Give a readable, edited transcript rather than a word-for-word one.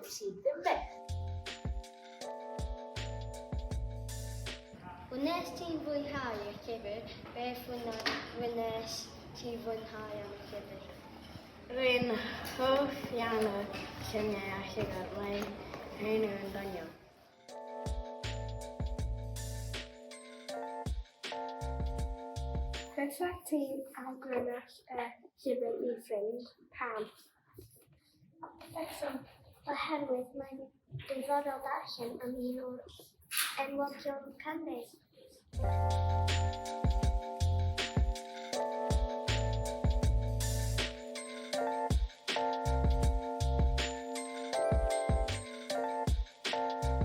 sydd yn beth. Wnes ti'n fwynhau y llyfr? Beth wnes ti fwynhau am y llyfr? Rwy'n hoff iawn o lluniau a llyfr. Mae'n nhw'n ddoniol. Fysa ti'n awgrymu'r llyfr i ffrind? Pam? Oherwydd mae'n diddorol darllen am un o'r enwogion Cymru.